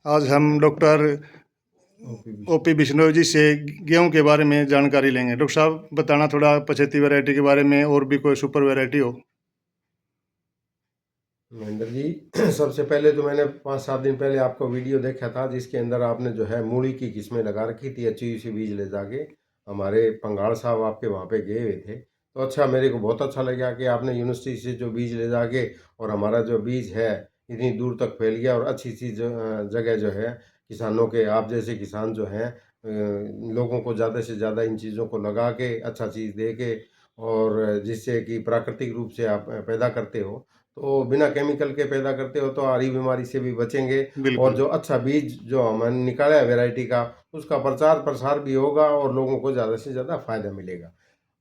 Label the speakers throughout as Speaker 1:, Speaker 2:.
Speaker 1: आज हम doctor OP Bishnoi जी से गेहूं के बारे में जानकारी लेंगे। डॉक्टर साहब बताना थोड़ा 75 वैरायटी के बारे में, और भी कोई सुपर वैरायटी हो।
Speaker 2: महेंद्र जी, सबसे पहले तो मैंने 5-7 दिन पहले आपका वीडियो देखा था जिसके अंदर आपने जो है मूली की किस्में लगा रखी थी, अच्छी सी बीज ले जाके हमारे पंगाड़ साहब आपके वहाँ पे गए हुए थे। तो अच्छा, मेरे को बहुत अच्छा लगा कि आपने यूनिवर्सिटी से जो बीज ले जाके और हमारा जो बीज है इतनी दूर तक फैल गया, और अच्छी सी जगह जो है किसानों के, आप जैसे किसान जो हैं लोगों को ज़्यादा से ज़्यादा इन चीज़ों को लगा के अच्छा चीज़ दे के, और जिससे कि प्राकृतिक रूप से आप पैदा करते हो, तो बिना केमिकल के पैदा करते हो तो आ रही बीमारी से भी बचेंगे। और
Speaker 1: बिल्कुल।
Speaker 2: जो अच्छा बीज जो हमने निकाला है वैरायटी का, उसका प्रचार प्रसार भी होगा और लोगों को ज़्यादा से ज़्यादा फायदा मिलेगा।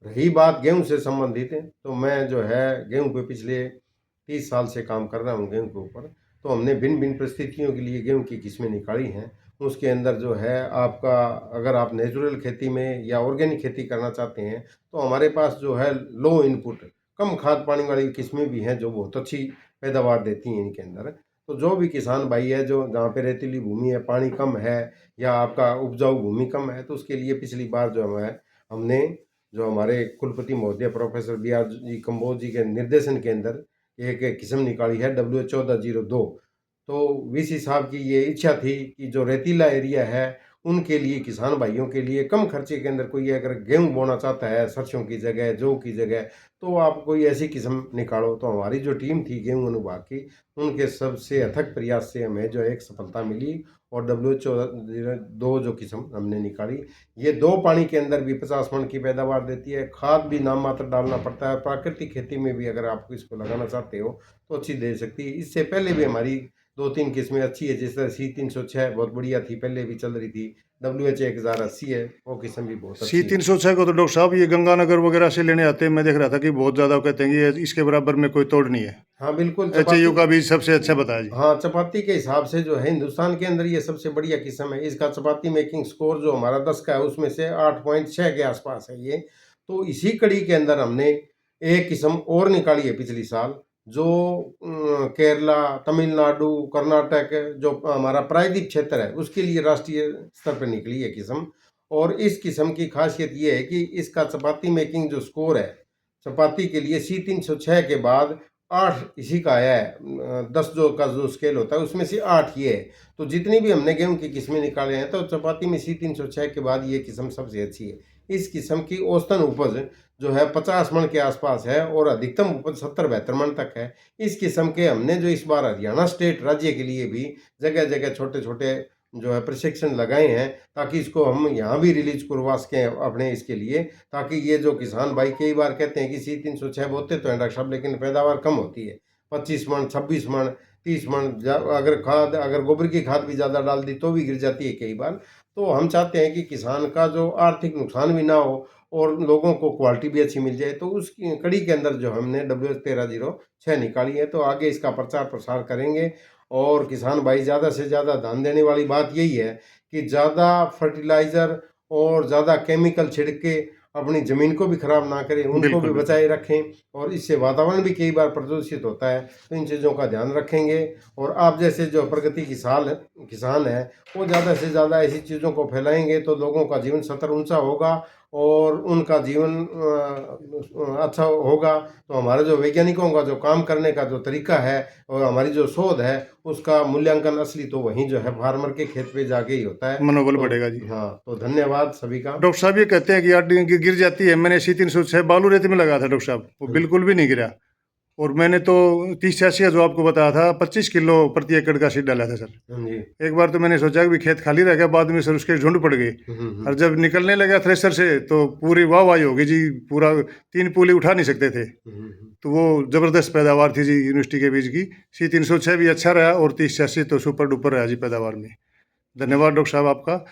Speaker 2: रही बात गेहूं से संबंधित है, तो मैं जो है गेहूं पे पिछले 30 साल से काम कर रहा हूं गेहूं के ऊपर। तो हमने भिन्न भिन्न परिस्थितियों के लिए गेहूं की किस्में निकाली हैं। उसके अंदर जो है आपका, अगर आप नेचुरल खेती में या ऑर्गेनिक खेती करना चाहते हैं, तो हमारे पास जो है लो इनपुट, कम खाद पानी वाली किस्में भी हैं जो बहुत अच्छी पैदावार देती हैं इनके अंदर। तो जो भी किसान भाई है, जो जहाँ पे रेतीली भूमि है, पानी कम है, या आपका उपजाऊ भूमि कम है, तो उसके लिए पिछली बार जो है हमने, जो हमारे कुलपति महोदय professor B R ji Kamboj ji के निर्देशन के अंदर एक किस्म निकाली है W1402। तो वीसी साहब की ये इच्छा थी कि जो रेतीला एरिया है उनके लिए, किसान भाइयों के लिए कम खर्चे के अंदर कोई अगर गेहूं बोना चाहता है सरसों की जगह, जौ की जगह, तो आप कोई ऐसी किस्म निकालो। तो हमारी जो टीम थी गेहूं अनुभाग की, उनके सबसे अथक प्रयास से हमें जो एक सफलता मिली, और W1402 जो किस्म हमने निकाली, ये 2 पानी के अंदर भी 50 मन की पैदावार देती है। खाद भी नाम मात्र डालना पड़ता है। प्राकृतिक खेती में भी अगर आप इसको लगाना चाहते हो तो अच्छी दे सकती है। इससे पहले भी हमारी 2-3 किस्में अच्छी है, जिस तरह C306 बहुत बढ़िया थी, पहले भी चल रही थी। WH1080 है, वो किस्म भी बहुत
Speaker 1: सी
Speaker 2: अच्छी है।
Speaker 1: 306 को तो डॉक्टर साहब ये गंगानगर वगैरह से लेने आते हैं, मैं देख रहा था कि बहुत ज़्यादा कहते हैं कि इसके बराबर में कोई तोड़ नहीं है।
Speaker 2: हाँ बिल्कुल,
Speaker 1: HAU
Speaker 2: चपाती।
Speaker 1: का बीज सबसे अच्छा बताया जी।
Speaker 2: हाँ, चपाती के हिसाब से जो है हिंदुस्तान के अंदर ये सबसे बढ़िया किस्म है। इसका चपाती मेकिंग स्कोर जो हमारा 10 का है, उसमें से 8.6 के आसपास है ये। तो इसी कड़ी के अंदर हमने एक किस्म और निकाली है पिछली साल, जो केरला, तमिलनाडु, कर्नाटक, जो हमारा प्रायद्वीप क्षेत्र है, उसके लिए राष्ट्रीय स्तर पर निकली है किस्म। और इस किस्म की खासियत ये है कि इसका चपाती मेकिंग जो स्कोर है, चपाती के लिए C306 के बाद 8 इसी का आया है। 10 जो का जो स्केल होता है उसमें से 8 ये है। तो जितनी भी हमने गेहूं की किस्में निकाले हैं, तो चपाती में C306 के बाद ये किस्म सबसे अच्छी है। इस किस्म की औसतन उपज जो है 50 मन के आसपास है, और अधिकतम उपज 70-72 मन तक है। इस किस्म के हमने जो इस बार हरियाणा स्टेट राज्य के लिए भी जगह जगह छोटे छोटे जो है प्रशिक्षण लगाए हैं, ताकि इसको हम यहाँ भी रिलीज करवा सकें अपने इसके लिए, ताकि ये जो किसान भाई कई बार कहते हैं कि C306 बोते तो हैं डॉक्टर साहब, लेकिन पैदावार कम होती है, 25 मन, 26 मन, 30 मन, अगर गोबर की खाद भी ज़्यादा डाल दी तो भी गिर जाती है कई बार। तो हम चाहते हैं कि किसान का जो आर्थिक नुकसान भी ना हो और लोगों को क्वालिटी भी अच्छी मिल जाए। तो उसकी कड़ी के अंदर जो हमने W1306 निकाली है, तो आगे इसका प्रचार प्रसार करेंगे। और किसान भाई ज़्यादा से ज़्यादा ध्यान देने वाली बात यही है कि ज़्यादा फर्टिलाइज़र और ज़्यादा केमिकल छिड़क के अपनी ज़मीन को भी ख़राब ना करें, उनको भी
Speaker 1: बिल्कुल बिल्कुल।
Speaker 2: बचाए रखें। और इससे वातावरण भी कई बार प्रदूषित होता है, तो इन चीज़ों का ध्यान रखेंगे। और आप जैसे जो प्रगति की साल किसान है, वो ज़्यादा से ज़्यादा ऐसी चीज़ों को फैलाएंगे, तो लोगों का जीवन स्तर ऊंचा होगा और उनका जीवन अच्छा होगा। तो हमारे जो वैज्ञानिकों का जो काम करने का जो तरीका है और हमारी जो शोध है, उसका मूल्यांकन असली तो वहीं जो है फार्मर के खेत पे जाके ही होता है।
Speaker 1: मनोबल
Speaker 2: तो
Speaker 1: बढ़ेगा जी।
Speaker 2: हाँ, तो धन्यवाद सभी का।
Speaker 1: डॉक्टर साहब ये कहते हैं कि यार गिर जाती है। मैंने C306 बालू रेत में लगा था डॉक्टर साहब, वो
Speaker 2: हाँ
Speaker 1: बिल्कुल भी नहीं गिरा। और मैंने तो 30-86 का जो आपको बताया था, 25 किलो प्रति एकड़ का सीड डाला था सर।
Speaker 2: जी।
Speaker 1: एक बार तो मैंने सोचा कि खेत खाली रह गया, बाद में सर उसके झुंड पड़ गए। और जब निकलने लगा थ्रेसर से तो पूरी वाह वाही हो गई जी, पूरा 3 पूली उठा नहीं सकते थे। तो वो ज़बरदस्त पैदावार थी जी यूनिवर्सिटी के बीज की। C306 भी अच्छा रहा, और 30-86 तो सुपर डुपर रहा जी पैदावार में। धन्यवाद डॉक्टर साहब आपका।